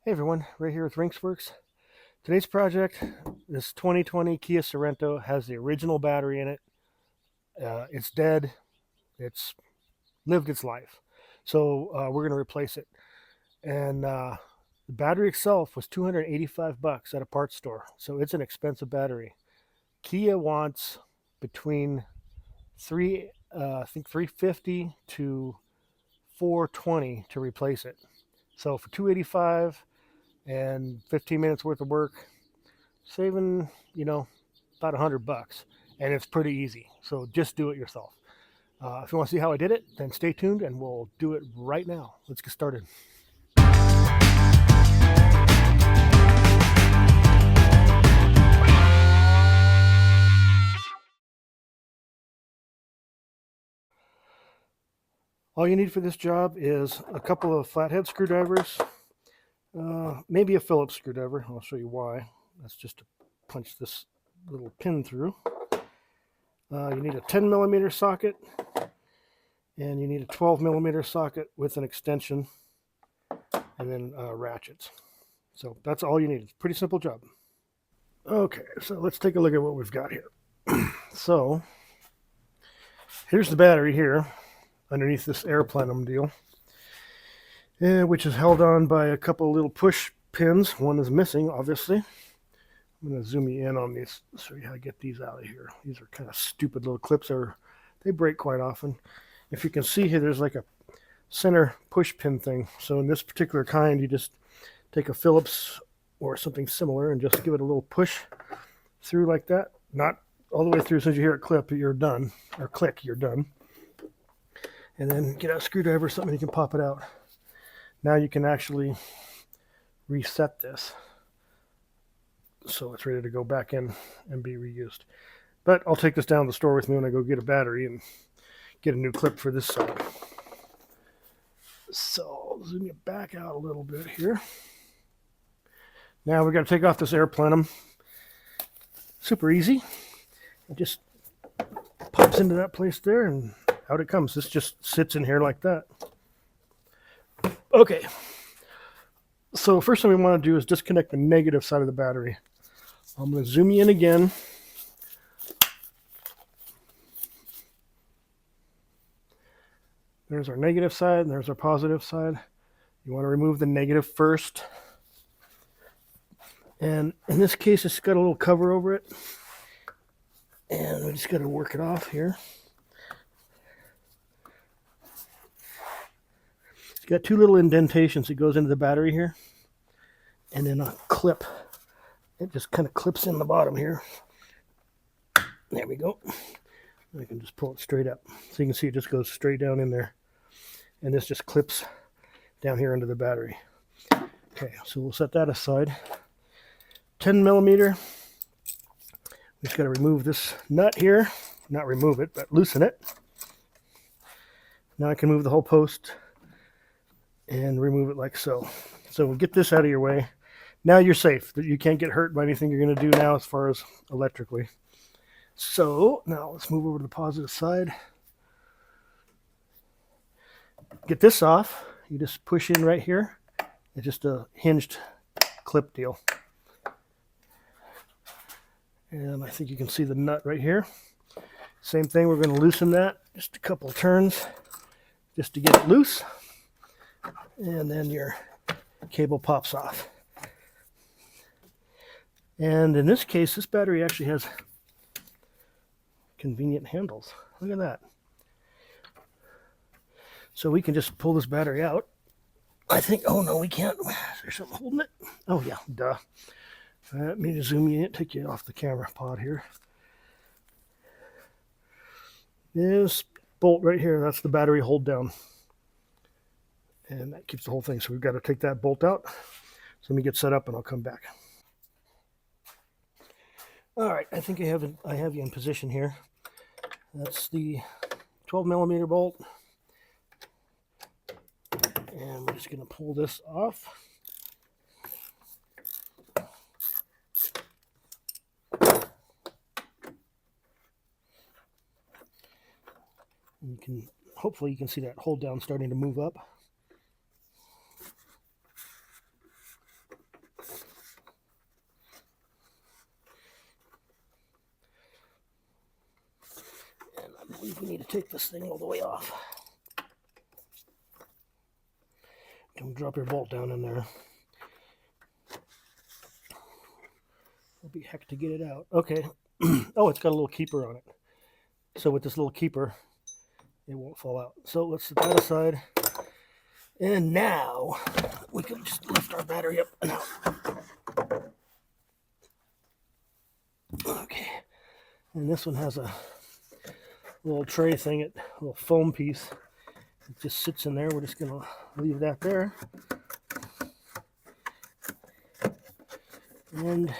Hey everyone, right here with Rinksworks. Today's project, this 2020 Kia Sorrento, has the original battery in it. It's dead. It's lived its life. So we're going to replace it. And the battery itself was 285 bucks at a parts store. So it's an expensive battery. Kia wants between I think 350 to 420 to replace it. So for 285 and 15 minutes worth of work, saving, about 100 bucks, and it's pretty easy. So just do it yourself. If you want to see how I did it, then stay tuned and we'll do it right now. Let's get started. All you need for this job is a couple of flathead screwdrivers, maybe a Phillips screwdriver. I'll show you why. That's just to punch this little pin through. You need a 10 millimeter socket, and you need a 12 millimeter socket with an extension, and then ratchets. So that's all you need. It's a pretty simple job. Okay, so let's take a look at what we've got here. So here's the battery here underneath this air plenum deal, which is held on by a couple of little push pins. One is missing, obviously. I'm going to zoom you in on these, show you how to get these out of here. These are kind of stupid little clips. They break quite often. If you can see here, there's like a center push pin thing. So in this particular kind, you just take a Phillips or something similar and just give it a little push through like that. Not all the way through. As soon as you hear it clip, you're done. Or click, you're done. And then get out a screwdriver or something, you can pop it out. Now you can actually reset this so it's ready to go back in and be reused. But I'll take this down to the store with me when I go get a battery and get a new clip for this side. So I'll zoom you back out a little bit here. Now we've got to take off this air plenum. Super easy. It just pops into that place there and out it comes. This just sits in here like that. Okay. So first thing we want to do is disconnect the negative side of the battery. I'm going to zoom you in again. There's our negative side and there's our positive side. You want to remove the negative first. And in this case, it's got a little cover over it. And we just got to work it off here. It's got two little indentations. It goes into the battery here. And then a clip. It just kind of clips in the bottom here. There we go. I can just pull it straight up. So you can see it just goes straight down in there. And this just clips down here into the battery. Okay, so we'll set that aside. 10 millimeter. We just got to remove this nut here. Not remove it, but loosen it. Now I can move the whole post and remove it like so. So we'll get this out of your way. Now you're safe. You can't get hurt by anything you're going to do now as far as electrically. So now let's move over to the positive side. Get this off. You just push in right here. It's just a hinged clip deal. And I think you can see the nut right here. Same thing, we're going to loosen that. Just a couple of turns just to get it loose. And then your cable pops off. And in this case, this battery actually has convenient handles. Look at that. So we can just pull this battery out. I think, oh no, we can't. Is there something holding it? Oh yeah, duh. Let me just zoom you in, take you off the camera pod here. This bolt right here, that's the battery hold down. And that keeps the whole thing. So we've got to take that bolt out. So let me get set up and I'll come back. All right, I think I have you in position here. That's the 12 millimeter bolt. And we're just going to pull this off. And hopefully you can see that hold down starting to move up. believe we need to take this thing all the way off. Don't drop your bolt down in there. It'll be heck to get it out. Okay. Oh, it's got a little keeper on it. So with this little keeper, it won't fall out. So let's set that aside. And now we can just lift our battery up and out. Okay. And this one has a little tray thing, a little foam piece. It just sits in there. We're just going to leave that there. And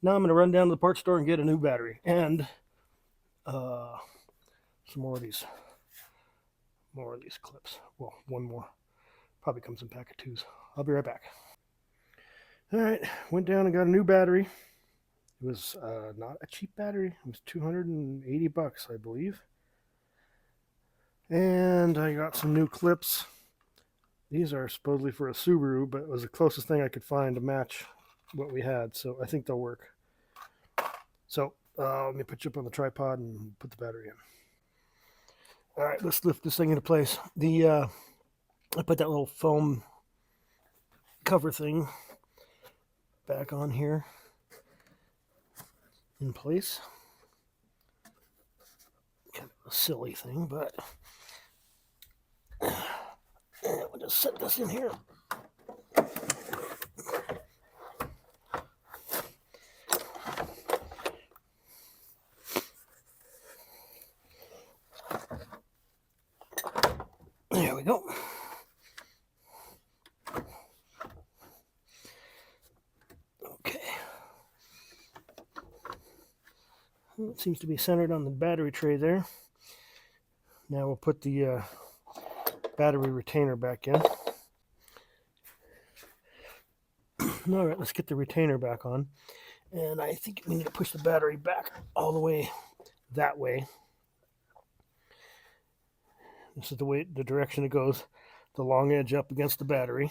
now I'm going to run down to the parts store and get a new battery and some more of these clips. Well, one more. Probably comes in a pack of 2s. I'll be right back. All right, went down and got a new battery. It was not a cheap battery. It was $280, I believe. And I got some new clips. These are supposedly for a Subaru, but it was the closest thing I could find to match what we had, so I think they'll work. So let me put you up on the tripod and put the battery in. All right, let's lift this thing into place. I put that little foam cover thing back on here in place. Kind of a silly thing, but we'll just set this in here. There we go. Okay. It seems to be centered on the battery tray there. Now we'll put the battery retainer back in. All right, let's get the retainer back on. And I think we need to push the battery back all the way that way. This is the direction it goes. The long edge up against the battery.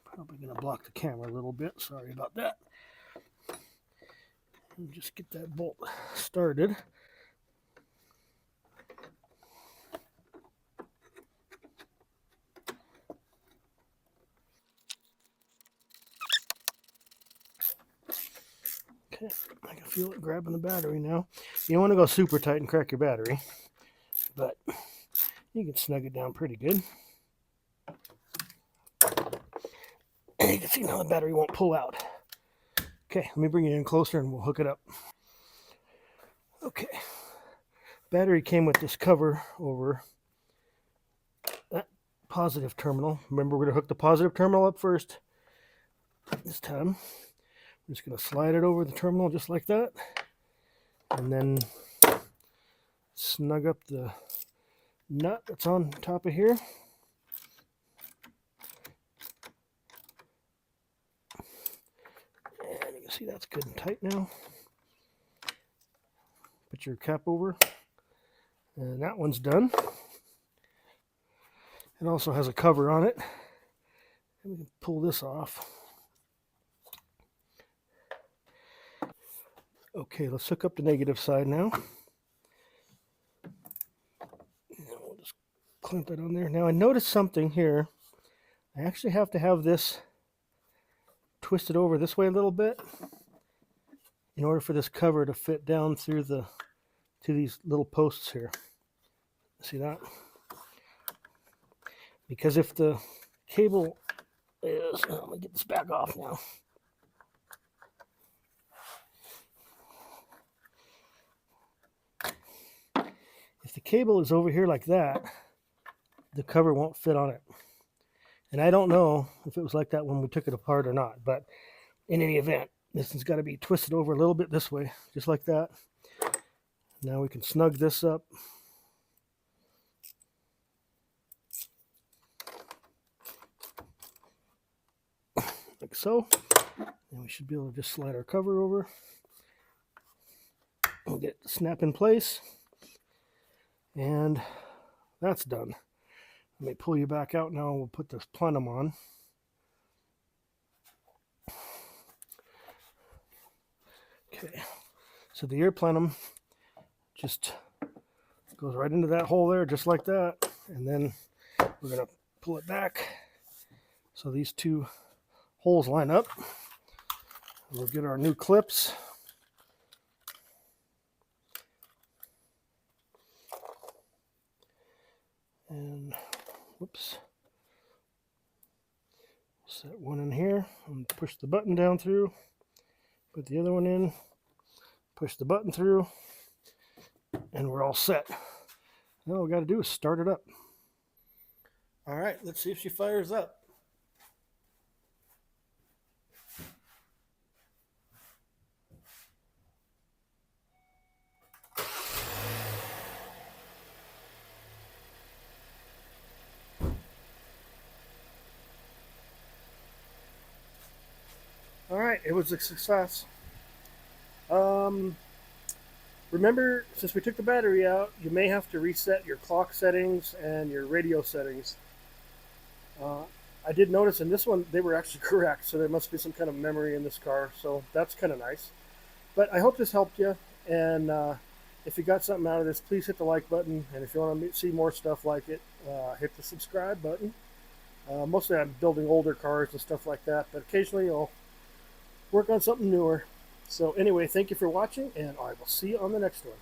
Probably going to block the camera a little bit. Sorry about that. And just get that bolt started. Okay, I can feel it grabbing the battery now. You don't want to go super tight and crack your battery, but you can snug it down pretty good. And you can see now the battery won't pull out. Okay, let me bring it in closer and we'll hook it up. Okay, battery came with this cover over that positive terminal. Remember, we're going to hook the positive terminal up first this time. I'm just going to slide it over the terminal just like that, and then snug up the nut that's on top of here. And you can see that's good and tight now. Put your cap over, and that one's done. It also has a cover on it, and we can pull this off. Okay, let's hook up the negative side now. And we'll just clamp that on there. Now I noticed something here. I actually have to have this twisted over this way a little bit in order for this cover to fit down through to these little posts here. See that? Because if the cable is, let me get this back off now. If the cable is over here like that, the cover won't fit on it. And I don't know if it was like that when we took it apart or not, but in any event, this has got to be twisted over a little bit this way, just like that. Now we can snug this up. Like so. And we should be able to just slide our cover over. We'll get it to snap in place. And that's done. Let me pull you back out now. We'll put this plenum on. Okay, so the air plenum just goes right into that hole there, just like that. And then we're going to pull it back so these two holes line up. We'll get our new clips. And whoops. Set one in here and push the button down through. Put the other one in, push the button through, and we're all set. Now all we got to do is start it up. All right, let's see if she fires up. All right, it was a success. Remember, since we took the battery out, you may have to reset your clock settings and your radio settings. I did notice in this one they were actually correct, so there must be some kind of memory in this car, so that's kind of nice. But I hope this helped you, and if you got something out of this, please hit the like button, and if you want to see more stuff like it, hit the subscribe button. Mostly I'm building older cars and stuff like that, but occasionally I'll work on something newer. So anyway, thank you for watching, and I will see you on the next one.